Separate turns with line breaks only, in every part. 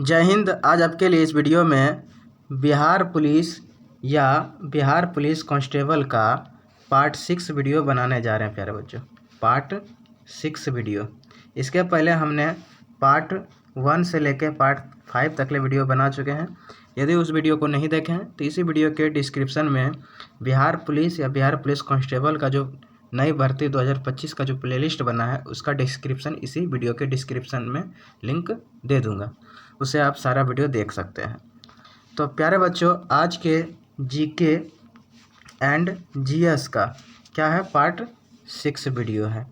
जय हिंद। आज आपके लिए इस वीडियो में बिहार पुलिस या बिहार पुलिस कांस्टेबल का पार्ट 6 वीडियो बनाने जा रहे हैं प्यारे बच्चों। Part 6 video. इसके पहले हमने पार्ट 1 से लेकर पार्ट 5 तक ले वीडियो बना चुके हैं। यदि उस वीडियो को नहीं देखे हैं तो इसी वीडियो के डिस्क्रिप्शन में बिहार पुलिस या बिहार पुलिस कांस्टेबल का जो नई भर्ती 2025 का जो प्लेलिस्ट बना है उसका डिस्क्रिप्शन इसी वीडियो के डिस्क्रिप्शन में लिंक दे दूंगा, उसे आप सारा वीडियो देख सकते हैं। तो प्यारे बच्चों, आज के जीके एंड जीएस का क्या है, पार्ट 6 वीडियो है।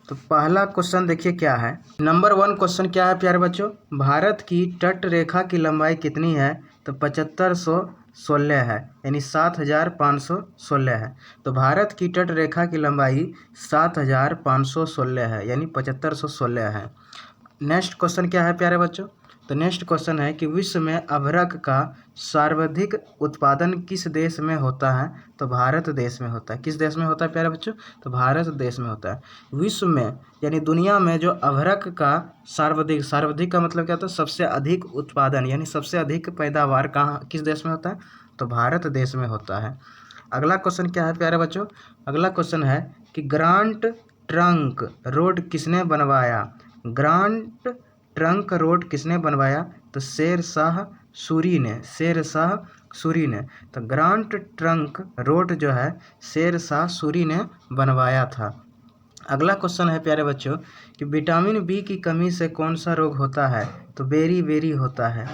तो पहला क्वेश्चन देखिए क्या है। नंबर 1 क्वेश्चन क्या है प्यारे बच्चों, भारत की तट रेखा की लंबाई कितनी है? तो 7516 है, यानी 7516 है। तो भारत की तट रेखा की लंबाई 7516 है, यानी 7516 है। नेक्स्ट क्वेश्चन क्या है प्यारे बच्चों, तो नेक्स्ट क्वेश्चन है कि विश्व में अभ्रक का सर्वाधिक उत्पादन किस देश में होता है? तो भारत देश में होता है। किस देश में होता है प्यारे बच्चों? तो भारत देश में होता है। विश्व में यानी दुनिया में जो अभ्रक का सर्वाधिक का मतलब क्या होता है? सबसे अधिक उत्पादन यानी सबसे अधिक पैदावार कहाँ किस देश में होता है? तो भारत देश में होता है। अगला क्वेश्चन क्या है प्यारे बच्चों, अगला क्वेश्चन है कि ग्रांट ट्रंक रोड किसने बनवाया? ग्रांट ट्रंक रोड किसने बनवाया? तो शेर शाह सूरी ने। शेर शाह सूरी ने। तो ग्रांट ट्रंक रोड जो है शेर शाह सूरी ने बनवाया था। अगला क्वेश्चन है प्यारे बच्चों कि विटामिन बी की कमी से कौन सा रोग होता है? तो बेरी होता है।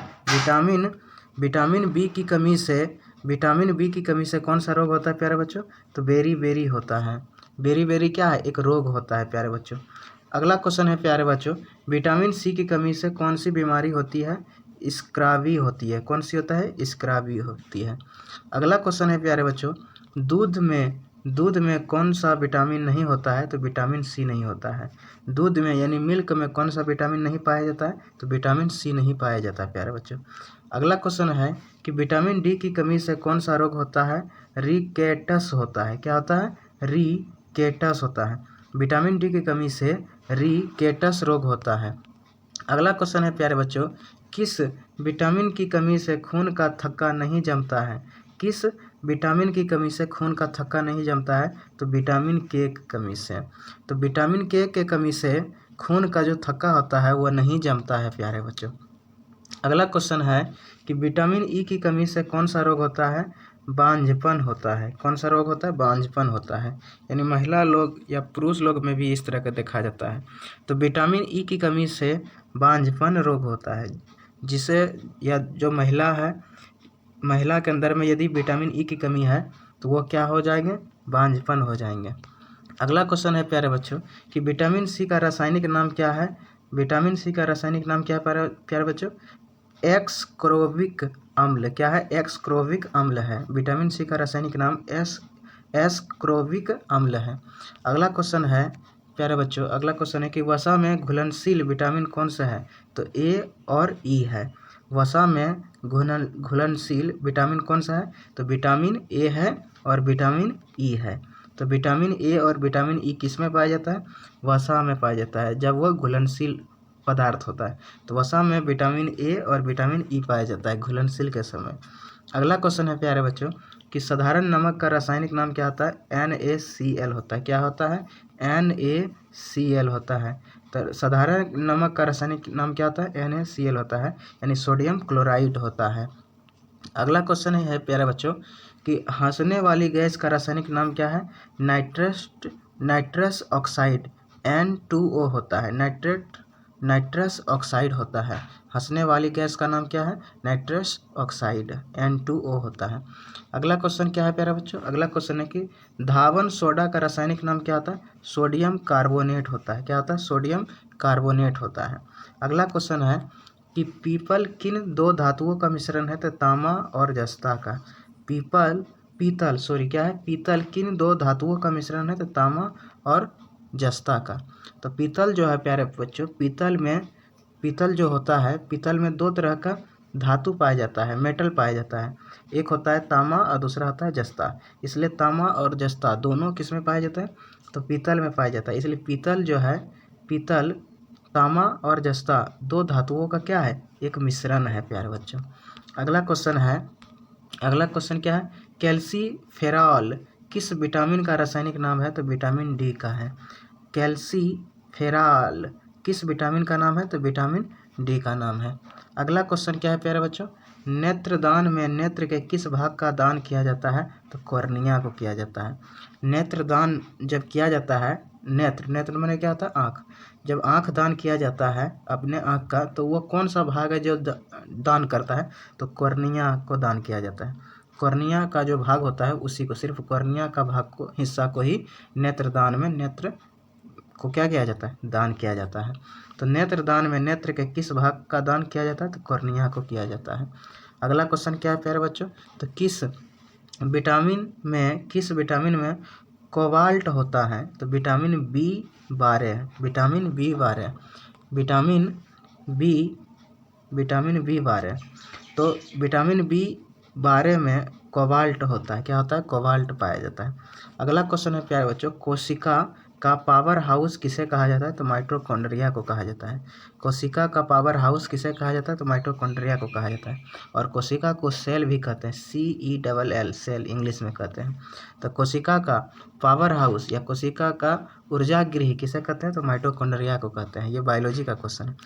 विटामिन बी की कमी से कौन सा रोग होता है प्यारे बच्चों? तो बेरी होता है। बेरी क्या है? एक रोग होता है प्यारे बच्चों। अगला क्वेश्चन है प्यारे बच्चों, विटामिन सी की कमी से कौन सी बीमारी होती है? स्क्रावी होती है। कौन सी होता है? स्क्रावी होती है। अगला क्वेश्चन है प्यारे बच्चों, दूध में कौन सा विटामिन नहीं होता है? तो विटामिन सी नहीं होता है। दूध में यानी मिल्क में कौन सा विटामिन नहीं पाया जाता है? तो विटामिन सी नहीं पाया जाता है प्यारे बच्चों। अगला क्वेश्चन है कि विटामिन डी की कमी से कौन सा रोग होता है? रिकेटस होता है। क्या होता है? रिकेटस होता है। विटामिन डी की कमी से रिकेटस रोग होता है। अगला क्वेश्चन है प्यारे बच्चों, किस विटामिन की कमी से खून का थक्का नहीं जमता है? किस विटामिन की कमी से खून का थक्का नहीं जमता है? तो विटामिन के की कमी से। तो विटामिन के कमी से खून का जो थक्का होता है वह नहीं जमता है प्यारे बच्चों। अगला क्वेश्चन है कि विटामिन ई की कमी से कौन सा रोग होता है? बांझपन होता है। कौन सा रोग होता है? बांझपन होता है। यानी महिला लोग या पुरुष लोग में भी इस तरह का देखा जाता है। तो विटामिन ई की कमी से बांझपन रोग होता है, जिसे या जो महिला है, महिला के अंदर में यदि विटामिन ई की कमी है तो वो क्या हो जाएंगे? बांझपन हो जाएंगे। अगला क्वेश्चन है प्यारे बच्चों कि विटामिन सी का रासायनिक नाम क्या है? विटामिन सी का रासायनिक नाम क्या है प्यारे बच्चों? एक्सक्रोविक अम्ल। क्या है? एक्सक्रोविक अम्ल है। विटामिन सी का रासायनिक नाम एस्क्रोविक अम्ल है। अगला क्वेश्चन है प्यारे बच्चों, अगला क्वेश्चन है कि वसा में घुलनशील विटामिन कौन सा है? तो ए और ई है। वसा में घुलनशील विटामिन कौन सा है? तो विटामिन ए है और विटामिन ई है। तो विटामिन ए और विटामिन ई किस में पाया जाता है? वसा में पाया जाता है, जब वह घुलनशील पदार्थ होता है। तो वसा में विटामिन ए और विटामिन ई पाया जाता है घुलनशील के समय। अगला क्वेश्चन है प्यारे बच्चों कि साधारण नमक का रासायनिक नाम क्या होता है? NaCl होता है। क्या होता है? NaCl होता है। तो साधारण नमक का रासायनिक नाम क्या होता है? NaCl होता है, यानी सोडियम क्लोराइड होता है। अगला क्वेश्चन है प्यारे बच्चों कि हंसने वाली गैस का रासायनिक नाम क्या है? नाइट्रस ऑक्साइड N2O होता है। नाइट्रस ऑक्साइड होता है। हंसने वाली गैस का नाम क्या है? नाइट्रस ऑक्साइड N2O होता है। अगला क्वेश्चन क्या है प्यारे बच्चों, अगला क्वेश्चन है कि धावन सोडा का रासायनिक नाम क्या होता है? सोडियम कार्बोनेट होता है। क्या होता है? सोडियम कार्बोनेट होता है। अगला क्वेश्चन है कि पीपल किन दो धातुओं का मिश्रण है? तो तांबा और जस्ता का। पीतल किन दो धातुओं का मिश्रण है? तो तांबा और जस्ता का। तो पीतल जो है प्यारे बच्चों, पीतल जो होता है, पीतल में दो तरह का धातु पाया जाता है, मेटल पाया जाता है। एक होता है तांबा और दूसरा होता है जस्ता। इसलिए तांबा और जस्ता दोनों किस में पाया जाता है? तो पीतल में पाया जाता है। इसलिए पीतल जो है, पीतल तामा और जस्ता दो धातुओं का क्या है, एक मिश्रण है प्यारे बच्चों। अगला क्वेश्चन क्या है, कैल्सीफेरॉल किस विटामिन का रासायनिक नाम है, तो विटामिन डी का है। कैल्सीफेरॉल किस विटामिन का नाम है, तो विटामिन डी का नाम है। अगला क्वेश्चन क्या है प्यारे बच्चों, नेत्रदान में नेत्र के किस भाग का दान किया जाता है, तो कॉर्निया को किया जाता है। नेत्रदान जब किया जाता है, नेत्र माने क्या होता है, आँख। जब आँख दान किया जाता है अपने आँख का, तो वो कौन सा भाग है जो दान करता है, तो कॉर्निया को दान किया जाता है। कॉर्निया का जो भाग होता है उसी को, सिर्फ कॉर्निया का भाग को, हिस्सा को ही नेत्रदान में नेत्र को क्या किया जाता है, दान किया जाता है। तो नेत्रदान में नेत्र के किस भाग का दान किया जाता है, तो कॉर्निया को किया जाता है। अगला क्वेश्चन क्या है प्यारे बच्चों, तो किस विटामिन में कोबाल्ट होता है, तो विटामिन B12 है। विटामिन B12 तो विटामिन B12 में कोबाल्ट होता है, क्या होता है, कोबाल्ट पाया जाता है। अगला क्वेश्चन है प्यारे बच्चों, कोशिका का पावर हाउस किसे कहा जाता है, तो माइटोकॉन्ड्रिया को कहा जाता है। कोशिका का पावर हाउस किसे कहा जाता है, तो माइटोकॉन्ड्रिया को कहा जाता है। और कोशिका को सेल भी कहते हैं, CELL, सेल इंग्लिश में कहते हैं। तो कोशिका का पावर हाउस या कोशिका का ऊर्जा गृह किसे कहते हैं, तो माइटोकॉन्ड्रिया को कहते हैं। ये बायोलॉजी का क्वेश्चन है।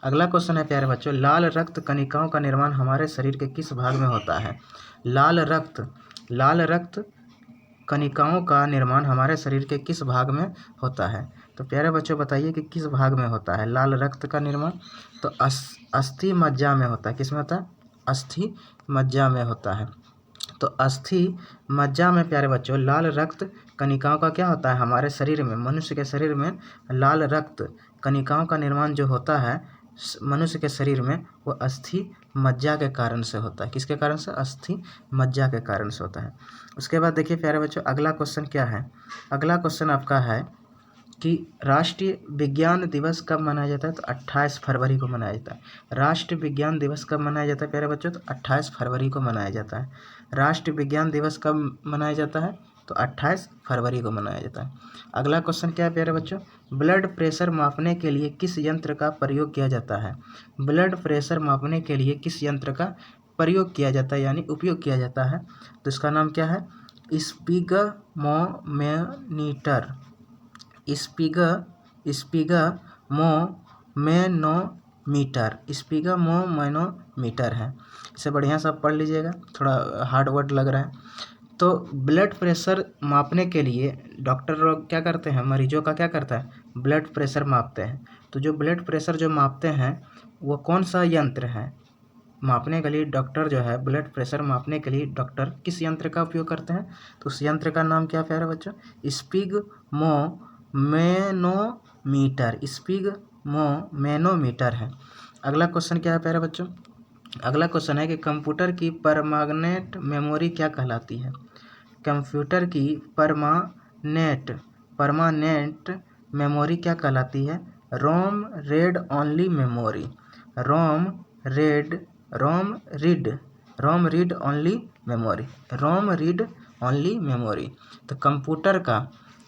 अगला क्वेश्चन है प्यारे बच्चों, लाल रक्त कणिकाओं का निर्माण हमारे शरीर के किस भाग में होता है। लाल रक्त कणिकाओं का निर्माण हमारे शरीर के किस भाग में होता है, तो प्यारे बच्चों बताइए कि किस भाग में होता है लाल रक्त का निर्माण, तो अस्थि मज्जा में होता है। किस में होता है, अस्थि मज्जा में होता है। तो अस्थि मज्जा में प्यारे बच्चों लाल रक्त कणिकाओं का क्या होता है, हमारे शरीर में, मनुष्य के शरीर में लाल रक्त कणिकाओं का निर्माण जो होता है मनुष्य के शरीर में, वो अस्थि मज्जा के कारण से होता है। किसके कारण से, अस्थि मज्जा के कारण से होता है। उसके बाद देखिए प्यारे बच्चों, अगला क्वेश्चन क्या है, अगला क्वेश्चन आपका है कि राष्ट्रीय विज्ञान दिवस कब मनाया जाता है, तो 28 फरवरी को मनाया जाता है। राष्ट्रीय विज्ञान दिवस कब मनाया जाता है प्यारे बच्चों, तो 28 फरवरी को मनाया जाता है। राष्ट्रीय विज्ञान दिवस कब मनाया जाता है, तो 28 फरवरी को मनाया जाता है। अगला क्वेश्चन क्या है प्यारे बच्चों, ब्लड प्रेशर मापने के लिए किस यंत्र का प्रयोग किया जाता है। ब्लड प्रेशर मापने के लिए किस यंत्र का प्रयोग किया जाता है, यानी उपयोग किया जाता है, तो इसका नाम क्या है, स्पिगमोमीटर। स्पिगमोमीटर है। इसे बढ़िया सा पढ़ लीजिएगा, थोड़ा हार्ड वर्ड लग रहा है। तो ब्लड प्रेशर मापने के लिए डॉक्टर लोग क्या करते हैं, मरीजों का क्या करता है, ब्लड प्रेशर मापते हैं। तो जो ब्लड प्रेशर जो मापते हैं वो कौन सा यंत्र है, मापने के लिए डॉक्टर जो है ब्लड प्रेशर मापने के लिए डॉक्टर किस यंत्र का उपयोग करते हैं, तो उस यंत्र का नाम क्या प्यारे बच्चों, स्पिगमोमीटर है। अगला क्वेश्चन क्या है प्यारे बच्चों, अगला क्वेश्चन है कि कंप्यूटर की परमानेंट मेमोरी क्या कहलाती है। कंप्यूटर की परमानेंट मेमोरी क्या कहलाती है, रोम रीड ओनली मेमोरी। रोम रीड ओनली मेमोरी। तो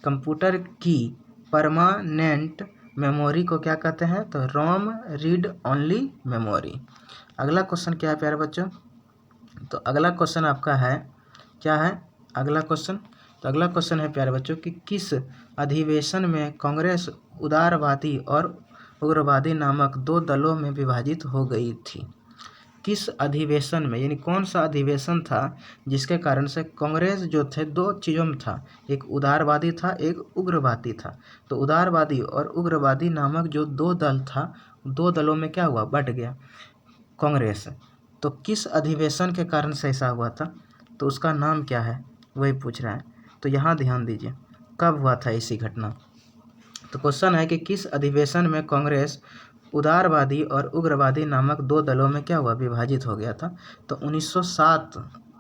कंप्यूटर की परमानेंट मेमोरी को क्या कहते हैं, तो रोम रीड ओनली मेमोरी। अगला क्वेश्चन क्या है प्यारे बच्चों, तो अगला क्वेश्चन आपका है क्या है, अगला क्वेश्चन है प्यारे बच्चों कि किस अधिवेशन में कांग्रेस उदारवादी और उग्रवादी नामक दो दलों में विभाजित हो गई थी। किस अधिवेशन में, यानी कौन सा अधिवेशन था जिसके कारण से कांग्रेस जो थे दो चीज़ों में था, एक उदारवादी था एक उग्रवादी था। तो उदारवादी और उग्रवादी नामक जो दो दल था, दो दलों में क्या हुआ, बट गया कांग्रेस। तो किस अधिवेशन के कारण से ऐसा हुआ था, तो उसका नाम क्या है, वही पूछ रहा है। तो यहाँ ध्यान दीजिए कब हुआ था ऐसी घटना। तो क्वेश्चन है कि किस अधिवेशन में कांग्रेस उदारवादी और उग्रवादी नामक दो दलों में क्या हुआ, विभाजित हो गया था। तो 1907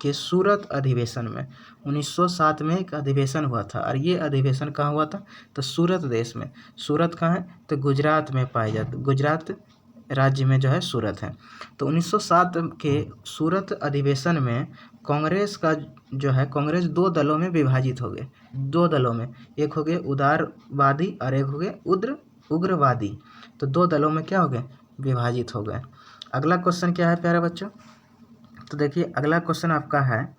के सूरत अधिवेशन में, 1907 में एक अधिवेशन हुआ था। और ये अधिवेशन कहाँ हुआ था, तो सूरत देश में। सूरत कहाँ है, तो गुजरात में पाई जाती, गुजरात राज्य में जो है सूरत है। तो 1907 के सूरत अधिवेशन में कांग्रेस का जो है, कांग्रेस दो दलों में विभाजित हो गए, दो दलों में, एक हो गए उदारवादी और एक हो गए उग्रवादी। तो 2 दलों में क्या हो गए, विभाजित हो गए। अगला क्वेश्चन क्या है प्यारे बच्चों, तो देखिए अगला क्वेश्चन आपका है,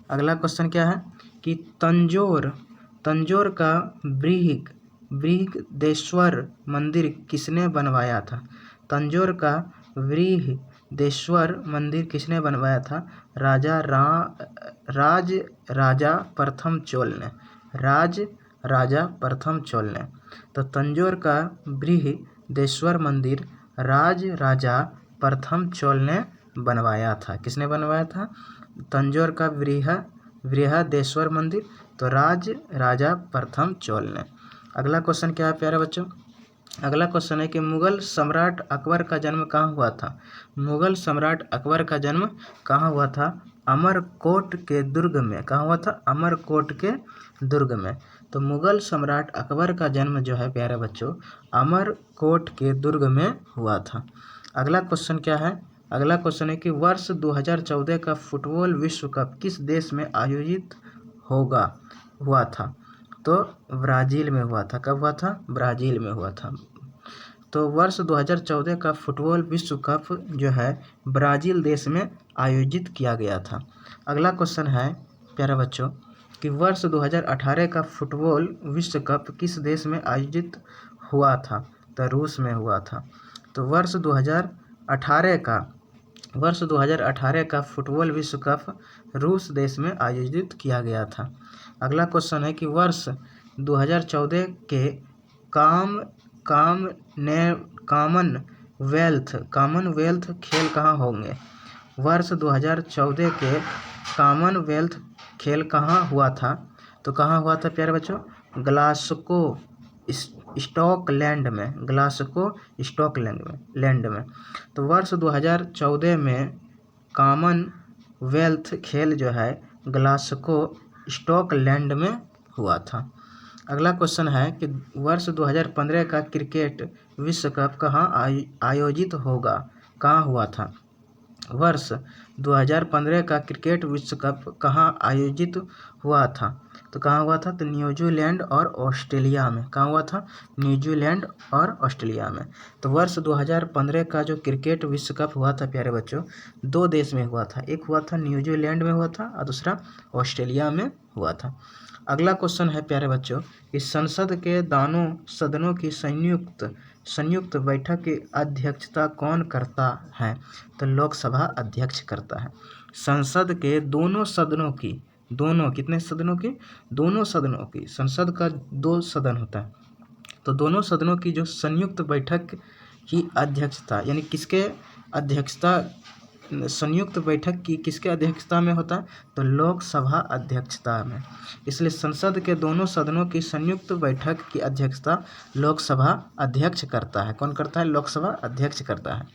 अगला क्वेश्चन क्या है कि तंजौर का बृहदेश्वर मंदिर किसने बनवाया था। तंजौर का बृहदेश्वर मंदिर किसने बनवाया था। राजा प्रथम चोल ने, राजा प्रथम चोल ने। तो तंजौर का बृहदेश्वर मंदिर राजा प्रथम चोल ने बनवाया था। किसने बनवाया था, तंजौर का बृहदेश्वर मंदिर, तो राजा प्रथम चोल ने। अगला क्वेश्चन क्या है प्यारे बच्चों, अगला क्वेश्चन है कि मुगल सम्राट अकबर का जन्म कहाँ हुआ था। मुगल सम्राट अकबर का जन्म कहाँ हुआ था, अमरकोट के दुर्ग में। कहाँ हुआ था, अमरकोट के दुर्ग में। तो मुगल सम्राट अकबर का जन्म जो है प्यारे बच्चों अमरकोट के दुर्ग में हुआ था। अगला क्वेश्चन क्या है, अगला क्वेश्चन है कि वर्ष 2014 का फुटबॉल विश्व कप किस देश में आयोजित हुआ था। तो ब्राज़ील में हुआ था। कब हुआ था, ब्राज़ील में हुआ था। तो वर्ष 2014 का फुटबॉल विश्व कप जो है ब्राज़ील देश में आयोजित किया गया था। अगला क्वेश्चन है प्यारे बच्चों कि वर्ष 2018 का फुटबॉल विश्व कप किस देश में आयोजित हुआ था। तो रूस में हुआ था। तो वर्ष 2018 का फुटबॉल विश्व कप रूस देश में आयोजित किया गया था। अगला क्वेश्चन है कि वर्ष 2014 के कॉमनवेल्थ खेल कहाँ होंगे। वर्ष 2014 के कॉमनवेल्थ खेल कहाँ हुआ था। तो कहाँ हुआ था प्यारे बच्चों, ग्लासगो स्कॉटलैंड में, ग्लासगो स्कॉटलैंड में। तो वर्ष 2014 में कॉमनवेल्थ खेल जो है ग्लासगो स्कॉटलैंड में हुआ था। अगला क्वेश्चन है कि वर्ष 2015 का क्रिकेट विश्व कप कहाँ आयोजित कहाँ हुआ था। वर्ष 2015 का क्रिकेट विश्व कप कहाँ आयोजित हुआ था। तो कहाँ हुआ था, तो न्यूजीलैंड और ऑस्ट्रेलिया में। कहाँ हुआ था, न्यूजीलैंड और ऑस्ट्रेलिया में। तो वर्ष 2015 का जो क्रिकेट विश्व कप हुआ था प्यारे बच्चों 2 देश में हुआ था। एक हुआ था न्यूजीलैंड में हुआ था और दूसरा ऑस्ट्रेलिया में हुआ था। अगला क्वेश्चन है प्यारे बच्चों कि संसद के दोनों सदनों की संयुक्त बैठक की अध्यक्षता कौन करता है। तो लोकसभा अध्यक्ष करता है। संसद के दोनों सदनों की, कितने सदनों की, दोनों सदनों की, संसद का 2 सदन होता है। तो दोनों सदनों की जो संयुक्त बैठक की अध्यक्षता यानी किसके अध्यक्षता, संयुक्त बैठक की किसके अध्यक्षता में होता है, तो लोकसभा अध्यक्षता में। इसलिए संसद के दोनों सदनों की संयुक्त बैठक की अध्यक्षता लोकसभा अध्यक्ष करता है। कौन करता है, लोकसभा अध्यक्ष करता है।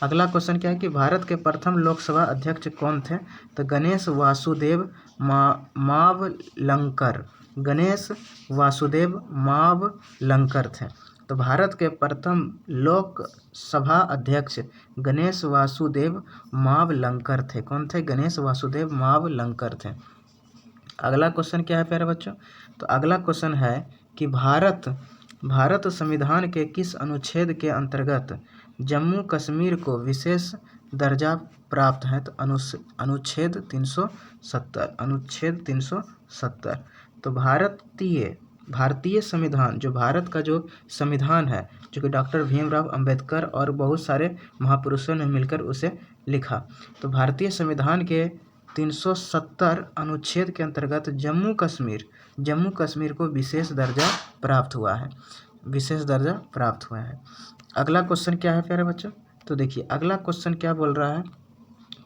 अगला क्वेश्चन क्या है कि भारत के प्रथम लोकसभा अध्यक्ष कौन थे। तो गणेश वासुदेव मावलंकर, गणेश वासुदेव मावलंकर थे। तो भारत के प्रथम लोकसभा अध्यक्ष गणेश वासुदेव मावलंकर थे। कौन थे, गणेश वासुदेव मावलंकर थे। अगला क्वेश्चन क्या है प्यारे बच्चों, तो अगला क्वेश्चन है कि भारत संविधान के किस अनुच्छेद के अंतर्गत जम्मू कश्मीर को विशेष दर्जा प्राप्त है। तो अनुच्छेद 370, अनुच्छेद 370। तो भारतीय संविधान, जो भारत का जो संविधान है, जो कि डॉक्टर भीमराव अंबेडकर और बहुत सारे महापुरुषों ने मिलकर उसे लिखा। तो भारतीय संविधान के 370 अनुच्छेद के अंतर्गत जम्मू कश्मीर को विशेष दर्जा प्राप्त हुआ है, विशेष दर्जा प्राप्त हुआ है। अगला क्वेश्चन क्या है प्यारे बच्चों, तो देखिए अगला क्वेश्चन क्या बोल रहा है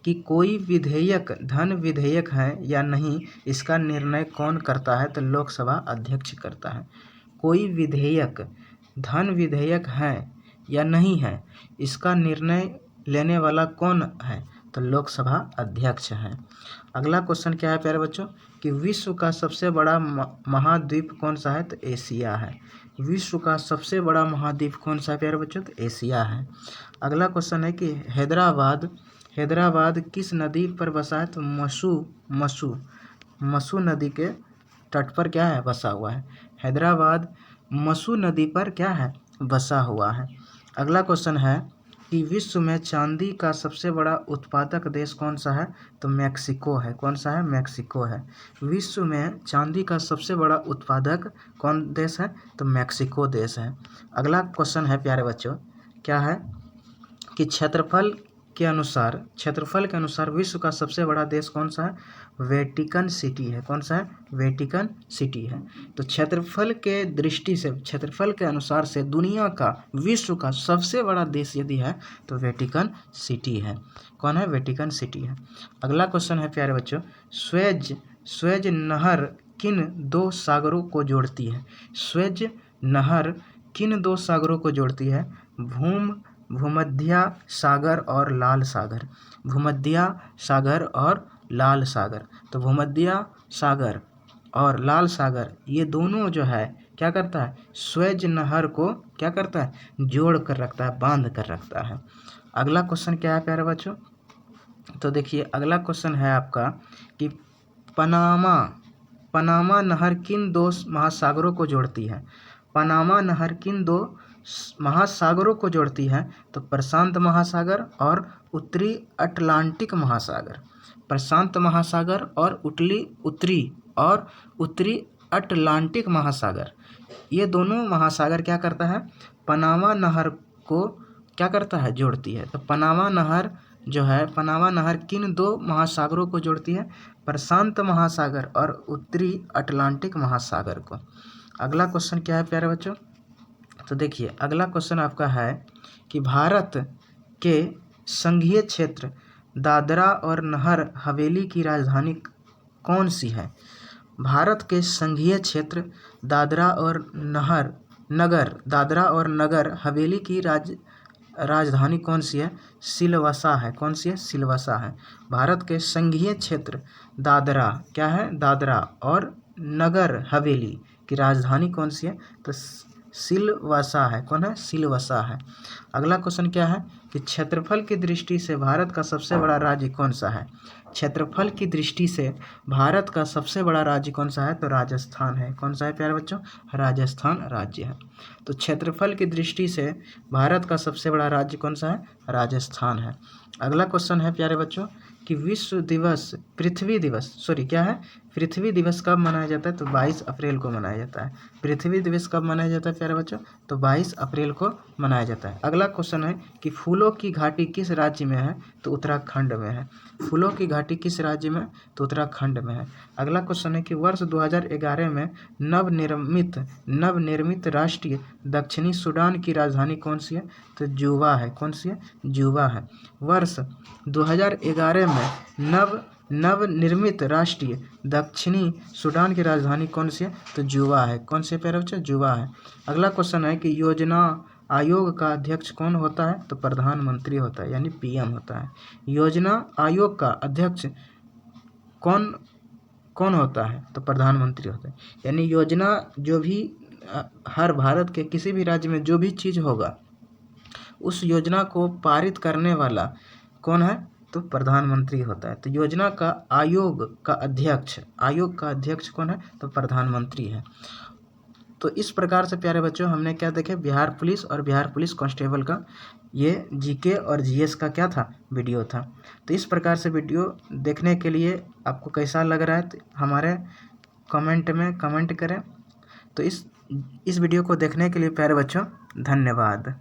कि कोई विधेयक धन विधेयक है या नहीं, इसका निर्णय कौन करता है। तो लोकसभा अध्यक्ष करता है। कोई विधेयक धन विधेयक है या नहीं है, इसका निर्णय लेने वाला कौन है। तो लोकसभा अध्यक्ष है। अगला क्वेश्चन क्या है प्यारे बच्चों कि विश्व का सबसे बड़ा महाद्वीप कौन सा है। तो एशिया है। विश्व का सबसे बड़ा महाद्वीप कौन सा है प्यारे बच्चों, तो एशिया है। अगला क्वेश्चन है कि हैदराबाद किस नदी पर बसा है। तो मसू नदी के तट पर क्या है, बसा हुआ है। हैदराबाद मसू नदी पर क्या है, बसा हुआ है। अगला क्वेश्चन है कि विश्व में चांदी का सबसे बड़ा उत्पादक देश कौन सा है? तो मैक्सिको है। कौन सा है? मैक्सिको है। विश्व में चांदी का सबसे बड़ा उत्पादक कौन देश है? तो मैक्सिको देश है। अगला क्वेश्चन है प्यारे बच्चों, क्या है कि क्षेत्रफल के अनुसार विश्व का सबसे बड़ा देश कौन सा है? वेटिकन सिटी है। कौन सा है? वेटिकन सिटी है। तो क्षेत्रफल के अनुसार से दुनिया का, विश्व का सबसे बड़ा देश यदि है तो वेटिकन सिटी है। कौन है? वेटिकन सिटी है। अगला क्वेश्चन है प्यारे बच्चों, स्वेज नहर किन दो सागरों को जोड़ती है? स्वेज नहर किन दो सागरों को जोड़ती है? भूमध्य सागर और लाल सागर। भूमध्य सागर और लाल सागर। तो भूमध्य सागर और लाल सागर ये दोनों जो है क्या करता है? स्वेज नहर को क्या करता है? जोड़ कर रखता है, बांध कर रखता है। अगला क्वेश्चन क्या है प्यारे बच्चों? तो देखिए अगला क्वेश्चन है आपका कि पनामा नहर किन दो महासागरों को जोड़ती है? पनामा नहर किन दो महासागरों को जोड़ती है? तो प्रशांत महासागर और उत्तरी अटलांटिक महासागर। प्रशांत महासागर और उत्तरी अटलांटिक महासागर, ये दोनों महासागर क्या करता है? पनामा नहर को क्या करता है? जोड़ती है। तो पनामा नहर जो है, पनामा नहर किन दो महासागरों को जोड़ती है? प्रशांत महासागर और उत्तरी अटलांटिक महासागर को। अगला क्वेश्चन क्या है प्यारे बच्चों? तो देखिए अगला क्वेश्चन आपका है कि भारत के संघीय क्षेत्र दादरा और नहर हवेली की राजधानी कौन सी है? भारत के संघीय क्षेत्र दादरा और नगर हवेली की राजधानी कौन सी है? सिलवासा है। कौन सी है? सिलवासा है। भारत के संघीय क्षेत्र दादरा, क्या है? दादरा और नगर हवेली की राजधानी कौन सी है? तो सिलवासा है। कौन है? सिलवासा है। अगला क्वेश्चन क्या है कि क्षेत्रफल की दृष्टि से भारत का सबसे बड़ा राज्य कौन सा है? क्षेत्रफल की दृष्टि से भारत का सबसे बड़ा राज्य कौन सा है? तो राजस्थान है। कौन सा है प्यारे बच्चों? राजस्थान राज्य है। तो क्षेत्रफल की दृष्टि से भारत का सबसे बड़ा राज्य कौन सा है? राजस्थान है। अगला क्वेश्चन है प्यारे बच्चों कि पृथ्वी दिवस कब मनाया जाता है? तो 22 अप्रैल को मनाया जाता है। पृथ्वी दिवस कब मनाया जाता है प्यारे बच्चों? तो 22 अप्रैल को मनाया जाता है। अगला क्वेश्चन है कि फूलों की घाटी किस राज्य में है? तो उत्तराखंड में है। फूलों की घाटी किस राज्य में? तो उत्तराखंड में है। अगला क्वेश्चन है कि वर्ष 2011 में नवनिर्मित राष्ट्रीय दक्षिणी सूडान की राजधानी कौन सी है? तो जुबा है। कौन सी है? जुबा है। वर्ष 2011 में नवनिर्मित राष्ट्रीय दक्षिणी सूडान की राजधानी कौन सी है? तो जुबा है। कौन से प्यारे बच्चों? जुबा है। अगला क्वेश्चन है कि योजना आयोग का अध्यक्ष कौन होता है? तो प्रधानमंत्री होता है, यानी पीएम होता है। योजना आयोग का अध्यक्ष कौन होता है? तो प्रधानमंत्री होता है। यानी योजना जो भी हर भारत के किसी भी राज्य में जो भी चीज़ होगा उस योजना को पारित करने वाला कौन है? तो प्रधानमंत्री होता है। तो योजना का आयोग का अध्यक्ष कौन है? तो प्रधानमंत्री है। तो इस प्रकार से प्यारे बच्चों हमने क्या देखे? बिहार पुलिस और बिहार पुलिस कांस्टेबल का ये जीके और जीएस का क्या था? वीडियो था। तो इस प्रकार से वीडियो देखने के लिए आपको कैसा लग रहा है तो हमारे कमेंट में कमेंट करें। तो इस वीडियो को देखने के लिए प्यारे बच्चों धन्यवाद।